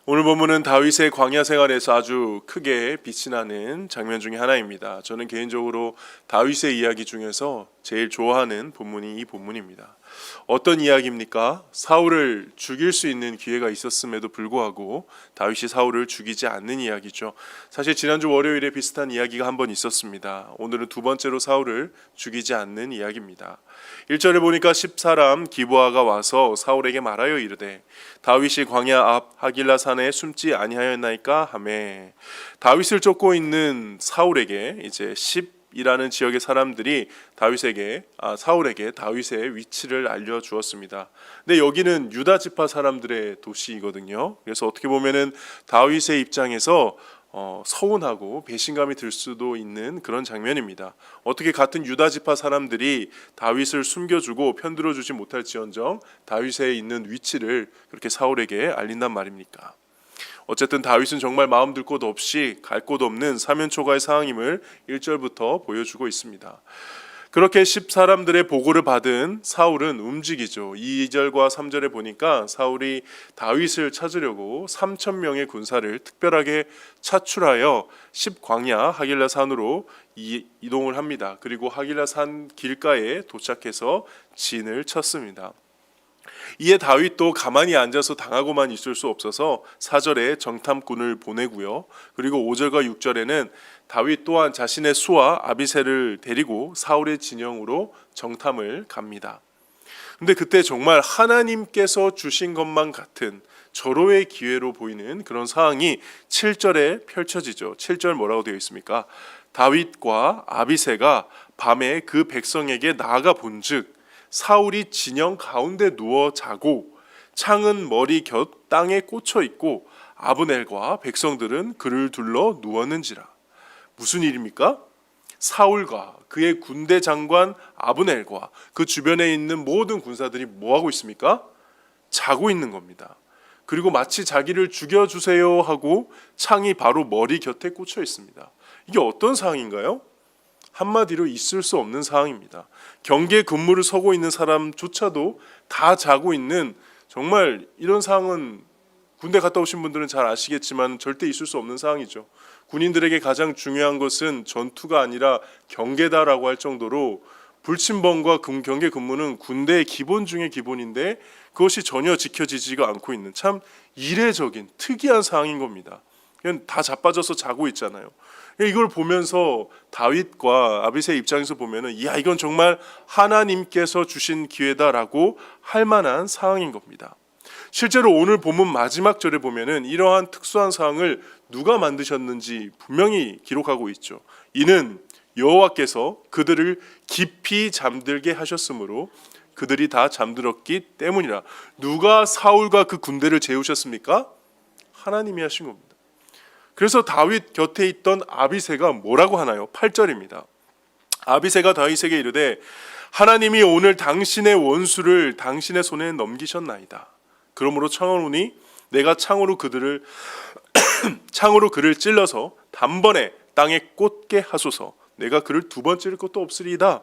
오늘 본문은 다윗의 광야 생활에서 아주 크게 빛이 나는 장면 중에 하나입니다. 저는 개인적으로 다윗의 이야기 중에서 제일 좋아하는 본문이 이 본문입니다. 어떤 이야기입니까? 사울을 죽일 수 있는 기회가 있었음에도 불구하고 다윗이 사울을 죽이지 않는 이야기죠. 사실 지난주 월요일에 비슷한 이야기가 한 번 있었습니다. 오늘은 두 번째로 사울을 죽이지 않는 이야기입니다. 1절에 보니까 10사람 기브아가 와서 사울에게 말하여 이르되 다윗이 광야 앞 하길라 산에 숨지 아니하였나이까 하매, 다윗을 쫓고 있는 사울에게 이제 10이라는 지역의 사람들이 사울에게 다윗의 위치를 알려주었습니다. 근데 여기는 유다 지파 사람들의 도시이거든요. 그래서 어떻게 보면은 다윗의 입장에서 서운하고 배신감이 들 수도 있는 그런 장면입니다. 어떻게 같은 유다 지파 사람들이 다윗을 숨겨주고 편들어주지 못할지언정 다윗에 있는 위치를 그렇게 사울에게 알린단 말입니까? 어쨌든 다윗은 정말 마음 들 곳 없이 갈 곳 없는 사면초가의 상황임을 1절부터 보여주고 있습니다. 그렇게 10사람들의 보고를 받은 사울은 움직이죠. 2절과 3절에 보니까 사울이 다윗을 찾으려고 3,000명의 군사를 특별하게 차출하여 10광야 하길라 산으로 이동을 합니다. 그리고 하길라 산 길가에 도착해서 진을 쳤습니다. 이에 다윗도 가만히 앉아서 당하고만 있을 수 없어서 4절에 정탐꾼을 보내고요. 그리고 5절과 6절에는 다윗 또한 자신의 수와 아비새를 데리고 사울의 진영으로 정탐을 갑니다. 근데 그때 정말 하나님께서 주신 것만 같은 절호의 기회로 보이는 그런 상황이 7절에 펼쳐지죠. 7절 뭐라고 되어 있습니까? 다윗과 아비새가 밤에 그 백성에게 나아가 본즉 사울이 진영 가운데 누워 자고 창은 머리 곁 땅에 꽂혀 있고 아브넬과 백성들은 그를 둘러 누웠는지라. 무슨 일입니까? 사울과 그의 군대 장관 아브넬과 그 주변에 있는 모든 군사들이 뭐하고 있습니까? 자고 있는 겁니다. 그리고 마치 자기를 죽여주세요 하고 창이 바로 머리 곁에 꽂혀 있습니다. 이게 어떤 상황인가요? 한마디로 있을 수 없는 상황입니다. 경계 근무를 서고 있는 사람조차도 다 자고 있는, 정말 이런 상황은 군대 갔다 오신 분들은 잘 아시겠지만 절대 있을 수 없는 상황이죠. 군인들에게 가장 중요한 것은 전투가 아니라 경계다라고 할 정도로 불침범과 경계 근무는 군대의 기본 중의 기본인데 그것이 전혀 지켜지지가 않고 있는 참 이례적인 특이한 상황인 겁니다. 그냥 다 자빠져서 자고 있잖아요. 이걸 보면서 다윗과 아비새 입장에서 보면은 야, 이건 정말 하나님께서 주신 기회다라고 할 만한 상황인 겁니다. 실제로 오늘 본문 마지막 절에 보면은 이러한 특수한 상황을 누가 만드셨는지 분명히 기록하고 있죠. 이는 여호와께서 그들을 깊이 잠들게 하셨으므로 그들이 다 잠들었기 때문이라. 누가 사울과 그 군대를 재우셨습니까? 하나님이 하신 겁니다. 그래서 다윗 곁에 있던 아비새가 뭐라고 하나요? 8절입니다. 아비새가 다윗에게 이르되 하나님이 오늘 당신의 원수를 당신의 손에 넘기셨나이다. 그러므로 청하노니 내가 창으로 그를 찔러서 단번에 땅에 꽂게 하소서. 내가 그를 두 번 찌를 것도 없으리이다.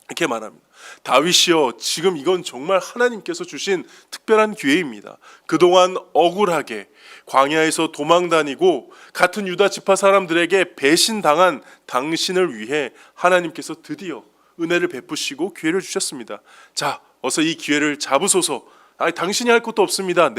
이렇게 말합니다. 다윗이여, 지금 이건 정말 하나님께서 주신 특별한 기회입니다. 그동안 억울하게 광야에서 도망다니고 같은 유다 지파 사람들에게 배신당한 당신을 위해 하나님께서 드디어 은혜를 베푸시고 기회를 주셨습니다. 자, 어서 이 기회를 잡으소서. 당신이 할 것도 없습니다.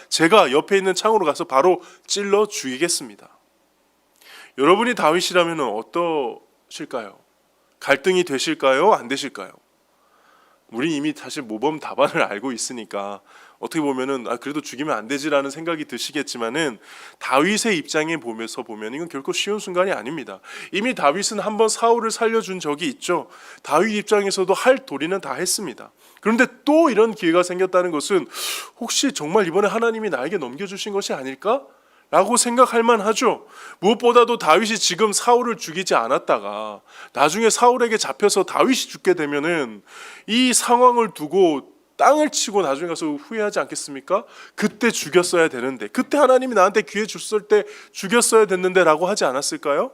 제가 옆에 있는 창으로 가서 바로 찔러 죽이겠습니다. 여러분이 다윗이라면 어떠실까요? 갈등이 되실까요? 안 되실까요? 우린 이미 사실 모범 답안을 알고 있으니까 어떻게 보면은 그래도 죽이면 안 되지라는 생각이 드시겠지만은 다윗의 입장에 보면서 보면 이건 결코 쉬운 순간이 아닙니다. 이미 다윗은 한번 사울을 살려준 적이 있죠. 다윗 입장에서도 할 도리는 다 했습니다. 그런데 또 이런 기회가 생겼다는 것은 혹시 정말 이번에 하나님이 나에게 넘겨주신 것이 아닐까? 라고 생각할 만하죠. 무엇보다도 다윗이 지금 사울을 죽이지 않았다가 나중에 사울에게 잡혀서 다윗이 죽게 되면은 이 상황을 두고 땅을 치고 나중에 가서 후회하지 않겠습니까? 그때 죽였어야 되는데, 그때 하나님이 나한테 기회 줬을 때 죽였어야 됐는데 라고 하지 않았을까요?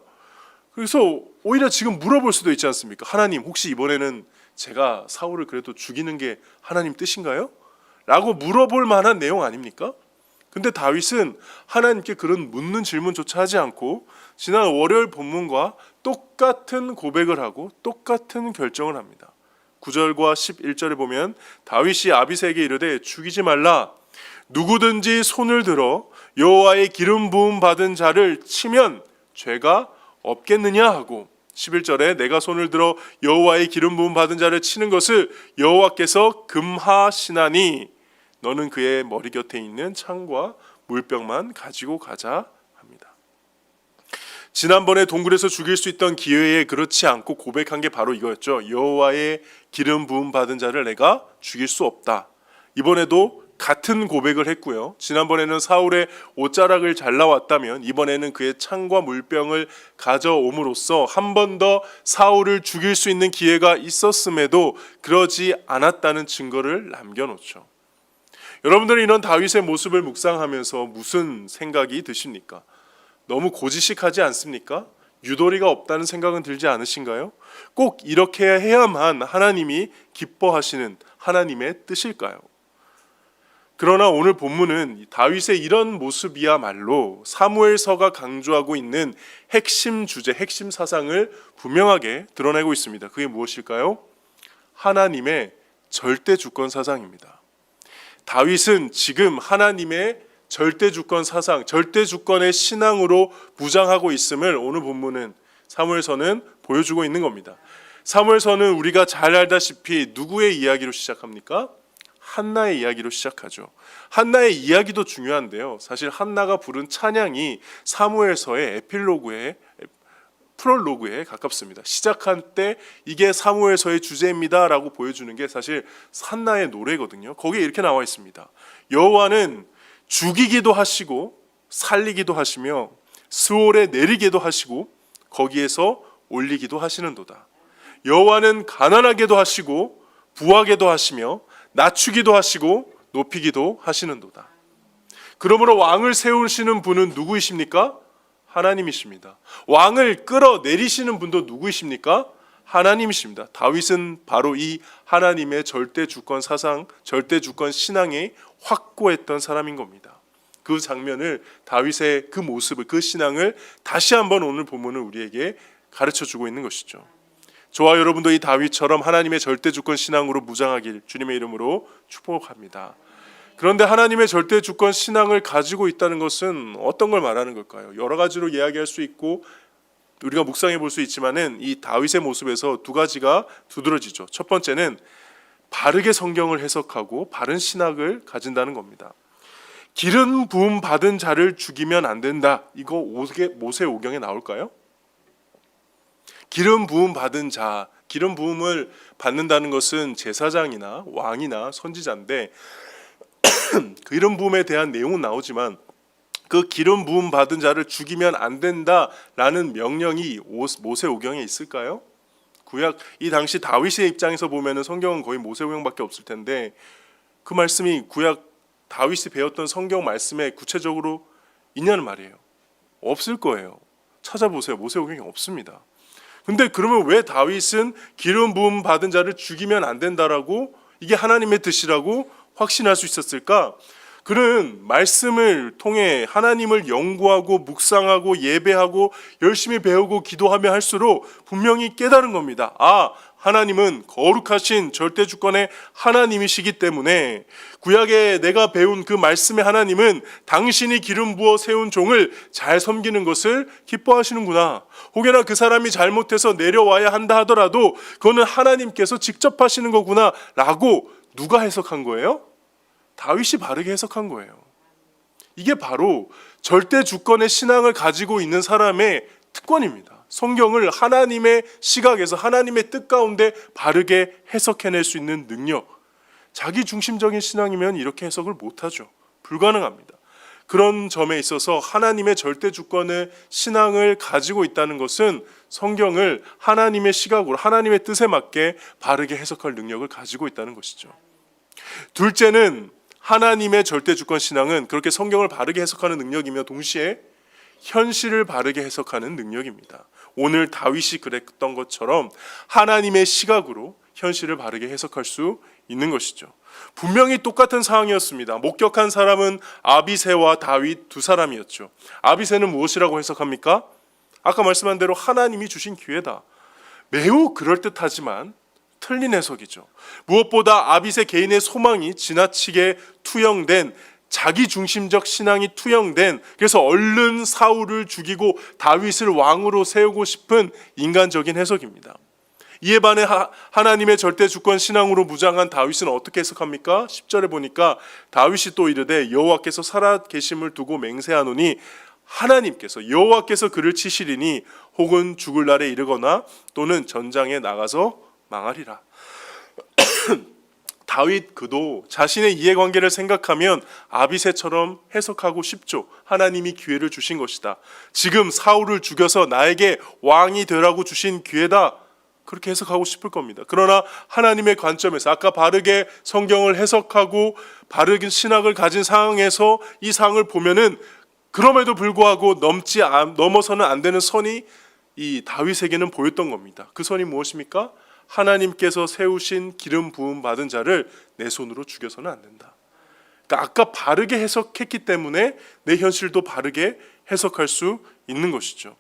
그래서 오히려 지금 물어볼 수도 있지 않습니까? 하나님, 혹시 이번에는 제가 사울을 그래도 죽이는 게 하나님 뜻인가요? 라고 물어볼 만한 내용 아닙니까? 근데 다윗은 하나님께 그런 묻는 질문조차 하지 않고 지난 월요일 본문과 똑같은 고백을 하고 똑같은 결정을 합니다. 9절과 11절에 보면 다윗이 아비새에게 이르되 죽이지 말라. 누구든지 손을 들어 여호와의 기름 부음 받은 자를 치면 죄가 없겠느냐 하고, 11절에 내가 손을 들어 여호와의 기름 부음 받은 자를 치는 것을 여호와께서 금하시나니 너는 그의 머리 곁에 있는 창과 물병만 가지고 가자 합니다. 지난번에 동굴에서 죽일 수 있던 기회에 그렇지 않고 고백한 게 바로 이거였죠. 여호와의 기름 부음 받은 자를 내가 죽일 수 없다. 이번에도 같은 고백을 했고요. 지난번에는 사울의 옷자락을 잘라왔다면 이번에는 그의 창과 물병을 가져옴으로써 한 번 더 사울을 죽일 수 있는 기회가 있었음에도 그러지 않았다는 증거를 남겨놓죠. 여러분들은 이런 다윗의 모습을 묵상하면서 무슨 생각이 드십니까? 너무 고지식하지 않습니까? 유도리가 없다는 생각은 들지 않으신가요? 꼭 이렇게 해야만 하나님이 기뻐하시는 하나님의 뜻일까요? 그러나 오늘 본문은 다윗의 이런 모습이야말로 사무엘서가 강조하고 있는 핵심 주제, 핵심 사상을 분명하게 드러내고 있습니다. 그게 무엇일까요? 하나님의 절대 주권 사상입니다. 다윗은 지금 하나님의 절대 주권 사상, 절대 주권의 신앙으로 무장하고 있음을 오늘 본문은 사무엘서는 보여주고 있는 겁니다. 사무엘서는 우리가 잘 알다시피 누구의 이야기로 시작합니까? 한나의 이야기로 시작하죠. 한나의 이야기도 중요한데요. 사실 한나가 부른 찬양이 사무엘서의 에필로그에 프롤로그에 가깝습니다. 시작한 때 이게 사무엘서의 주제입니다라고 보여주는 게 사실 한나의 노래거든요. 거기에 이렇게 나와 있습니다. 여호와는 죽이기도 하시고 살리기도 하시며 스올에 내리기도 하시고 거기에서 올리기도 하시는도다. 여호와는 가난하게도 하시고 부하게도 하시며 낮추기도 하시고 높이기도 하시는도다. 그러므로 왕을 세우시는 분은 누구이십니까? 하나님이십니다. 왕을 끌어내리시는 분도 누구이십니까? 하나님이십니다. 다윗은 바로 이 하나님의 절대 주권 사상, 절대 주권 신앙에 확고했던 사람인 겁니다. 그 장면을, 다윗의 그 모습을, 그 신앙을 다시 한번 오늘 본문은 우리에게 가르쳐주고 있는 것이죠. 저와 여러분도 이 다윗처럼 하나님의 절대 주권 신앙으로 무장하길 주님의 이름으로 축복합니다. 그런데 하나님의 절대 주권 신앙을 가지고 있다는 것은 어떤 걸 말하는 걸까요? 여러 가지로 이야기할 수 있고 우리가 묵상해 볼 수 있지만은 이 다윗의 모습에서 두 가지가 두드러지죠. 첫 번째는 바르게 성경을 해석하고 바른 신학을 가진다는 겁니다. 기름 부음 받은 자를 죽이면 안 된다. 이거 모세오경에 나올까요? 기름 부음 받은 자, 기름 부음을 받는다는 것은 제사장이나 왕이나 선지자인데 기름 부음에 대한 내용은 나오지만 그 기름 부음 받은 자를 죽이면 안 된다라는 명령이 모세오경에 있을까요? 구약 이 당시 다윗의 입장에서 보면은 성경은 거의 모세오경밖에 없을 텐데 그 말씀이 구약 다윗이 배웠던 성경 말씀에 구체적으로 있냐는 말이에요. 없을 거예요. 찾아보세요. 모세오경이 없습니다. 근데 그러면 왜 다윗은 기름 부음 받은 자를 죽이면 안 된다라고, 이게 하나님의 뜻이라고 확신할 수 있었을까? 그는 말씀을 통해 하나님을 연구하고 묵상하고 예배하고 열심히 배우고 기도하며 할수록 분명히 깨달은 겁니다. 아, 하나님은 거룩하신 절대 주권의 하나님이시기 때문에 구약에 내가 배운 그 말씀의 하나님은 당신이 기름 부어 세운 종을 잘 섬기는 것을 기뻐하시는구나. 혹여나 그 사람이 잘못해서 내려와야 한다 하더라도 그거는 하나님께서 직접 하시는 거구나 라고 누가 해석한 거예요? 다윗이 바르게 해석한 거예요. 이게 바로 절대 주권의 신앙을 가지고 있는 사람의 특권입니다. 성경을 하나님의 시각에서 하나님의 뜻 가운데 바르게 해석해낼 수 있는 능력. 자기 중심적인 신앙이면 이렇게 해석을 못하죠. 불가능합니다. 그런 점에 있어서 하나님의 절대 주권의 신앙을 가지고 있다는 것은 성경을 하나님의 시각으로 하나님의 뜻에 맞게 바르게 해석할 능력을 가지고 있다는 것이죠. 둘째는 하나님의 절대 주권 신앙은 그렇게 성경을 바르게 해석하는 능력이며 동시에 현실을 바르게 해석하는 능력입니다. 오늘 다윗이 그랬던 것처럼 하나님의 시각으로 현실을 바르게 해석할 수 있는 것이죠. 분명히 똑같은 상황이었습니다. 목격한 사람은 아비새와 다윗 두 사람이었죠. 아비새는 무엇이라고 해석합니까? 아까 말씀한 대로 하나님이 주신 기회다. 매우 그럴듯하지만 틀린 해석이죠. 무엇보다 아비새 개인의 소망이 지나치게 투영된, 자기 중심적 신앙이 투영된, 그래서 얼른 사울을 죽이고 다윗을 왕으로 세우고 싶은 인간적인 해석입니다. 이에 반해 하나님의 절대 주권 신앙으로 무장한 다윗은 어떻게 해석합니까? 10절에 보니까 다윗이 또 이르되 여호와께서 살아 계심을 두고 맹세하노니 하나님께서 여호와께서 그를 치시리니 혹은 죽을 날에 이르거나 또는 전장에 나가서 망하리라. 다윗 그도 자신의 이해관계를 생각하면 아비새처럼 해석하고 싶죠. 하나님이 기회를 주신 것이다. 지금 사울을 죽여서 나에게 왕이 되라고 주신 기회다. 그렇게 해석하고 싶을 겁니다. 그러나 하나님의 관점에서 아까 바르게 성경을 해석하고 바르게 신학을 가진 상황에서 이 상황을 보면은 그럼에도 불구하고 넘어서는 안 되는 선이 이 다윗에게는 보였던 겁니다. 그 선이 무엇입니까? 하나님께서 세우신 기름 부음 받은 자를 내 손으로 죽여서는 안 된다. 그러니까 아까 바르게 해석했기 때문에 내 현실도 바르게 해석할 수 있는 것이죠.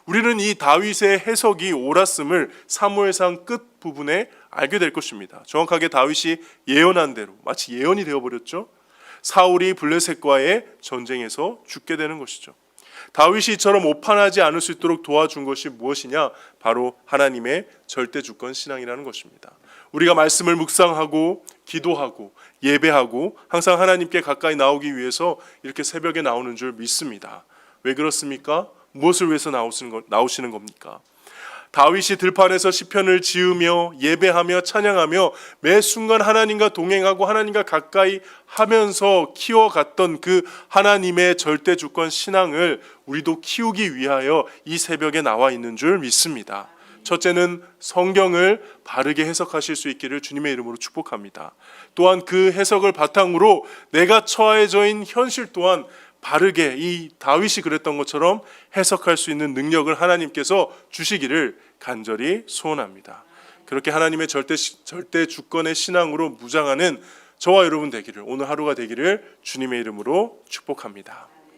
우리는 이 다윗의 해석이 옳았음을 사무엘상 끝 부분에 알게 될 것입니다. 정확하게 다윗이 예언한 대로 마치 예언이 되어버렸죠. 사울이 블레셋과의 전쟁에서 죽게 되는 것이죠. 다윗이 이처럼 오판하지 않을 수 있도록 도와준 것이 무엇이냐? 바로 하나님의 절대 주권 신앙이라는 것입니다. 우리가 말씀을 묵상하고 기도하고 예배하고 항상 하나님께 가까이 나오기 위해서 이렇게 새벽에 나오는 줄 믿습니다. 왜 그렇습니까? 무엇을 위해서 나오시는 겁니까? 다윗이 들판에서 시편을 지으며 예배하며 찬양하며 매 순간 하나님과 동행하고 하나님과 가까이 하면서 키워갔던 그 하나님의 절대 주권 신앙을 우리도 키우기 위하여 이 새벽에 나와 있는 줄 믿습니다. 첫째는 성경을 바르게 해석하실 수 있기를 주님의 이름으로 축복합니다. 또한 그 해석을 바탕으로 내가 처해져 있는 현실 또한 바르게 이 다윗이 그랬던 것처럼 해석할 수 있는 능력을 하나님께서 주시기를 간절히 소원합니다. 그렇게 하나님의 절대 주권의 신앙으로 무장하는 저와 여러분 되기를, 오늘 하루가 되기를 주님의 이름으로 축복합니다.